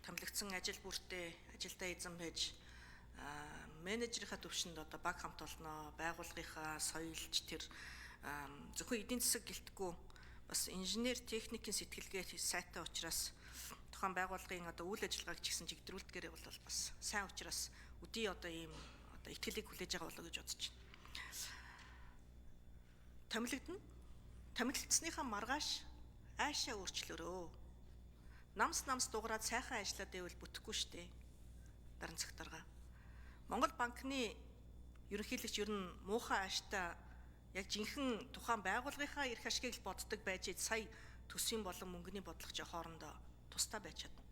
томилогдсон ажил бүртээ ажилдаа эзэн байж менежерийнхаа төвшөнд одоо баг хамт олноо, байгууллагынхаа соёлж тэр зөвхөн эдийн засаг гэлтгүй бас инженер техникийн сэтгэлгээ сайтай учраас тухайн байгууллагын одоо үйл ажиллагааг ч гэсэн чигдрүүлдгээрээ бол бас сайн учраас өдий одоо ийм одоо итгэлийг хүлээж байгаа болоо гэж бодож байна. Томилогдно. Томилогдсныхаа маргааш аашаа өөрчлөөрөө. Намс дуурайад сайхан ажиллаад байвал бүтэхгүй штэ. Даран цагтарга. Монгол банкны ерөнхийлөгч ер нь муухай ааштай яг жинхэнэ тухайн байгууллагынхаа эрх ашгийг боддог байж сая төсвийн болон мөнгөний бодлогочийн хоорондоо тусдаа байж чадна.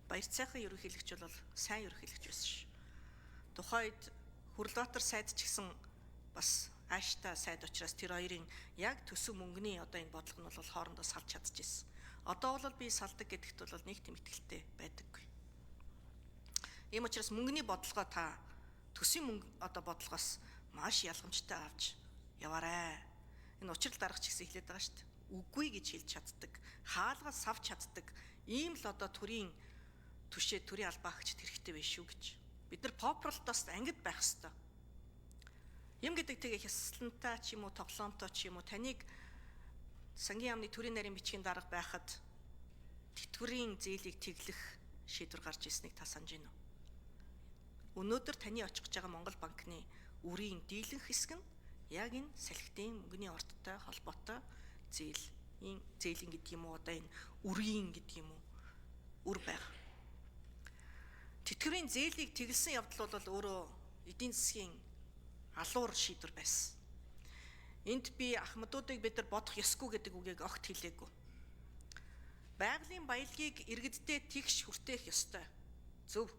Баяр цайхан ерөнхийлөгч бол сайн ерөнхийлөгч байсан ш. Тухайд Хүрлбаатар сайд ч гэсэн бас ааштай сайд учраас тэр хоёрын яг төсөв мөнгөний одоо энэ бодлого нь бол хоорондоо салж чадчихсэн. Одоо бол би салдаг гэдэгт бол нэг тийм итгэлтэй байдаггүй. Ийм учраас мөнгөний бодлогоо та төсвийн мөнгө одоо бодлогоос маш ялгамжтай авч яваарай. Энэ учрал даргач гэсэн хэлээд байгаа шүү дээ. Үгүй гэж хэлж чаддаг, хаалгаас савч чаддаг ийм л одоо төрийн түшээ төрийн албаа агчид хэрэгтэй байх шүү гэж. Бид нар попролтоос ангид байх ёстой. Юм гэдэг тэгээ хясалантай ч юм уу, тоглоомтой ч юм уу таныг сангийн яамны төрийн нарийн бичгийн дарга байхад тэтгэврийн зээлийг тэглэх шийдвэр гарч ирснийг та санаж байна уу? Өнөөдөр таны очих гэж байгаа Монгол банкны үрийн дийлэнх хэсэг нь яг энэ салхитын мөнгөний ордтой холбоотой зээлийн гэдэг юм уу, одоо энэ үрийн гэдэг юм уу, үр байга. Тэтгэврийн зээлийг тэглэсэн явдал бол өөрөө эдийн засгийн алуур шийдвэр байсан. Энд би ахмадуудыг бид нар бодох ёсгүй гэдэг үгийг огт хэлээгүй. Байгалийн баялагийг иргэддээ тэгш хүртээх ёстой. Зөв.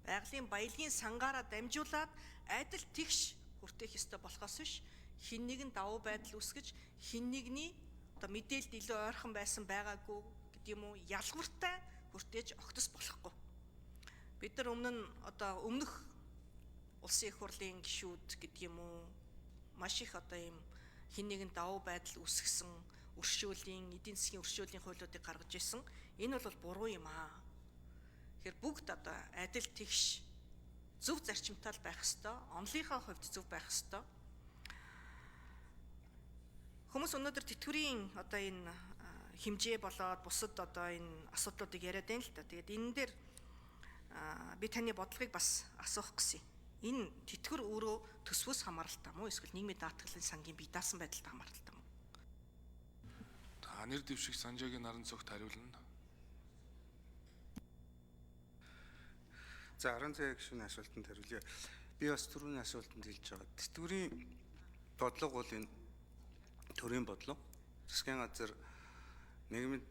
Байгалийн баялагын сангаараа дамжуулаад адил тэгш хүртээх ёстой болохоос биш хин нэгэн давуу байдал үүсгэж хин нэгний одоо мэдээлэлд илүү ойрхон байсан байгаагүй гэдэг юм уу ялгууртай хүртээж огтос болохгүй. Бид нар өмнөх улсын их хурлын гишүүд гэдэг юм уу маш их одоо ийм хин нэгэн давуу байдал үүсгэсэн өршөөлийн эдийн засгийн өршөөлийн хуулиудыг гаргаж ирсэн. Энэ бол буруу юм аа. Тэгэхээр бүгд одоо адил тэгш зөв зарчимтай байх ёстой. Онлынхаа хувьд зөв байх ёстой. Хүмүүс өнөөдөр тэтгэврийн одоо энэ хэмжээ болоод бусад одоо энэ асуудлуудыг яриад байна л та. Тэгээд энэ дээр би таны бодлогыг бас асуух гэсэн. Энэ тэтгэвэр өөрөө төсвөөс хамааралтай мó эсвэл нийгмийн даатгалын сангийн бие даасан байдалтай хамааралтай мó? Та нэр дэвших Санжаагийн наран цогт хариулна. За 10 цагийн гишүүний асуултанд хариулъя. Би бас түрүүний асуултанд хэлж байгаа. Тэтгэврийн бодлого бол энэ төрийн бодлого. Засгийн газар нийгмийн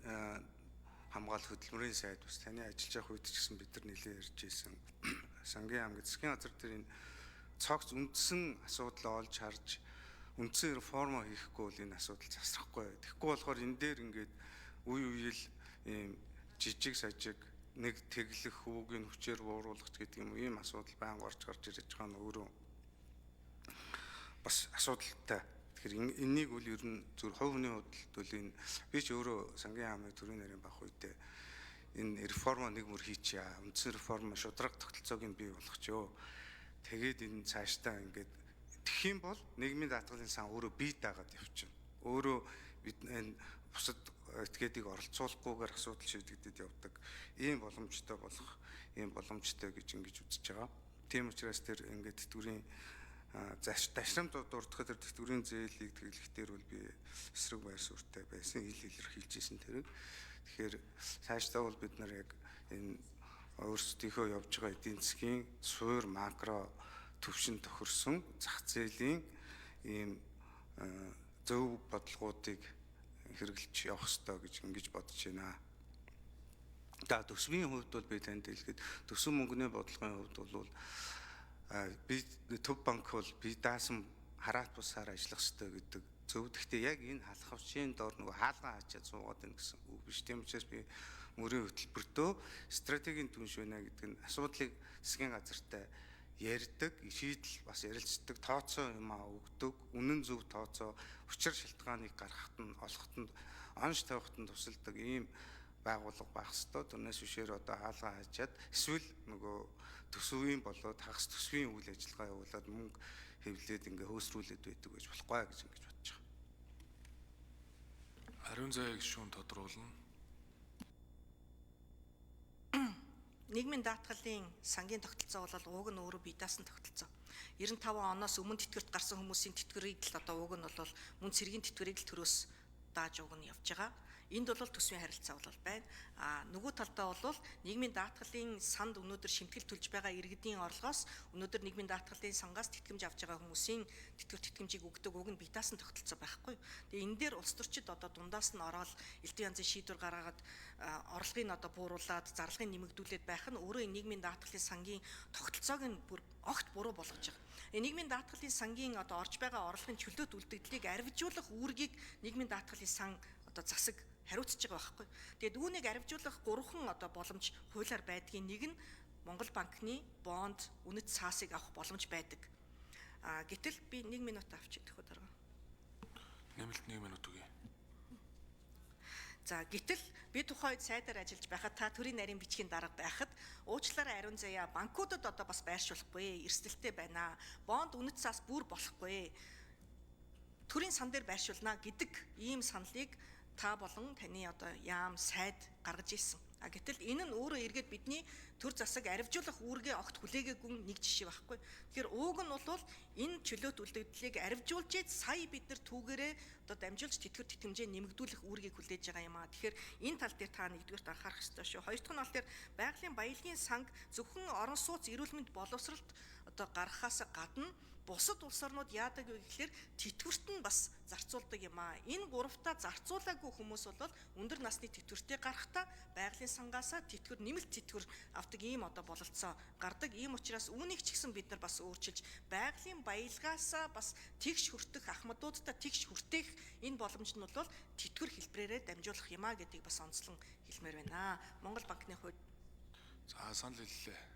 хамгаалалт хөтөлмөрийн сайд бас таны ажиллаж явах үед ч гэсэн бид нар нэлээд ярьж ирсэн. Сангийн яам гэдэг засгийн газар дээр энэ цогц үндсэн асуудал олж харж үндсэн реформа хийхгүй бол энэ асуудал засрахгүй. Тэгэхгүй болохоор энэ дээр ингээд үе үеэл ийм жижиг сажиг нэг тэглэх хүүгийн хүчээр бууруулах гэдэг юм ийм асуудал байнга орж гарч ирж байгаа нь өөрөө бас асуудалтай. Тэгэхээр энийг үл ер нь зөв хувь хүний хувьд бол энэ би ч өөрөө сангийн яамны төрийн нарийн бах үедээ энэ реформа нэг мөр хийчихье. Үндсэн реформа шудраг тогтолцоог нь бий болгочихё. Тэгээд энэ цаашдаа ингээд тэгэх юм бол нийгмийн даатгалын сан өөрөө бий даагаад явчихна. Өөрөө бид энэ бусад этгээдийг оролцуулахгүйгээр асуудал шийдэгдэд явдаг. Ийм боломжтой болох, ийм боломжтой гэж ингэж үзэж байгаа. Тийм учраас тэр ингээд тэтгэврийн дашрамд дурдхад тэтгэврийн зээлийг тэглэхдээ бол би эсрэг байр суурьтай байсан, илэрхийлж ирсэн тэрэг. Тэгэхээр цаашдаа бол бид нар яг энэ өөрсдийнхөө явж байгаа эдийн засгийн суур макро төвшин тохирсон зах зээлийн ийм зөв бодлогоодыг хэрэгжилж явах ёстой гэж ингэж бодож байна. За төсвийн хувьд бол би танд хэлэхэд төсөв мөнгөний бодлогын хувьд бол би төв банк бол би даасан хараалт бусаар ажиллах ёстой гэдэг зөв. Гэхдээ яг энэ халахвчийн дор нөгөө хаалгаа хачаад суугаад байна гэсэн үг биш. Тийм учраас би мөрийн хөтөлбөртөө стратегийн түнш байна гэдэг нь асуудлыг засгийн газартай ярьдаг, шийдэл бас ярилцдаг, тооцоо юм өгдөг, үнэн зөв тооцоо, учир шалтгааныг гаргахад нь олоход нь онш тавихад нь тусалдаг ийм байгууллага байх ёстой. Тэрнээс бишээр одоо хаалгаа хачаад эсвэл нөгөө төсвийн болоод хагас төсвийн үйл ажиллагаа явуулаад мөнгө хэвлээд ингээ хөөсрүүлээд байдаг гэж болохгүй гэж ингэж бодож байгаа. Ариун заяа гишүүн тодруулна. Нийгмийн даатгалын сангийн тогтолцоо бол уг нь өөрөө бие даасан тогтолцоо. 95 оноос өмнө тэтгэврт гарсан хүмүүсийн тэтгэврийг л одоо уг нь бол мөн цэргийн тэтгэврийг л төрөөс дааж уг нь явж байгаа. Энд бол төсвийн харилцаа бол байна. Нөгөө талдаа бол нийгмийн даатгалын санд өнөөдөр шимтгэл төлж байгаа иргэдийн орлогоос өнөөдөр нийгмийн даатгалын сангаас тэтгэмж авч байгаа хүмүүсийн тэтгэмжийг өгдөг уг нь бие даасан тогтолцоо байхгүй. Тэгээ энэ дээр улс төрчид одоо дундаас нь ороод элдв янзын шийдвэр гаргаад орлогыг одоо бууруулад зарлагыг нэмэгдүүлээд байх нь өөрөө нийгмийн даатгалын сангийн тогтолцоог нь бүр огт буруу болгож байгаа. Нийгмийн даатгалын сангийн одоо орж байгаа орлогын чөлөөт үлдэгдлийг арвижуулах үүргийг нийгмийн даатгалын сан одоо засаг хариуцж байгаа байхгүй. Тэгээд үүнийг арвижуулах 3хан одоо боломж хуулиар байдгийн нэг нь Монгол банкны бонд үнэт цаасыг авах боломж байдаг. Гэтэл би 1 минут авч идэх дараа. Нэмэлт 1 минут өгье. За гэтэл би тухайд сайдаар ажиллаж байхад та төрийн нарийн бичгийн дарга байхад уучлаарай ариун заяа банкудад одоо бас байршуулахгүй эрсдэлтэй байна. Бонд үнэт цаас бүр болохгүй. Төрийн сан дээр байршуулна гэдэг ийм саналыг та болон таны одоо яам сайд гаргаж ирсэн. Гэтэл энэ нь өөрөө эргээд бидний төр засаг арвижуулах үүргээ огт хүлээгээгүй нэг жишээ байхгүй. Тэгэхээр ууг нь бол энэ чөлөөт үлдэгдлийг арвижуулж ийд сая бид нар түүгээрээ одоо дамжуулж тэтгэмжээ нэмэгдүүлэх үүргийг хүлээж байгаа юм аа. Тэгэхээр энэ тал дээр та нэгдүгээрт анхаарах ёстой шүү. Хоёр дахь нь бол тэр байгалийн баялагын санг зөвхөн орон сууц эрүүл мэнд боловсролт одоо гаргахаас гадна бусад улс орнууд яадаг вэ гэхээр тэтгэврт нь бас зарцуулдаг юм аа. Энэ гуравтаа зарцуулаагүй хүмүүс бол өндөр насны тэтгэвртээ гарахтаа байгалийн сангаасаа тэтгэвэр нэмэлт тэтгэвэр авдаг ийм одоо бололцоо гардаг. Ийм учраас үүнийг ч гэсэн бид нар бас өөрчилж байгалийн баялгаасаа бас тэгш хүртэх ахмадуудтай тэгш хүртэх энэ боломж нь бол тэтгэвэр хэлбэрээрээ дамжуулах юм аа гэдгийг бас онцлон хэлмээр байна. Монгол банкны хувьд За санал хэллээ.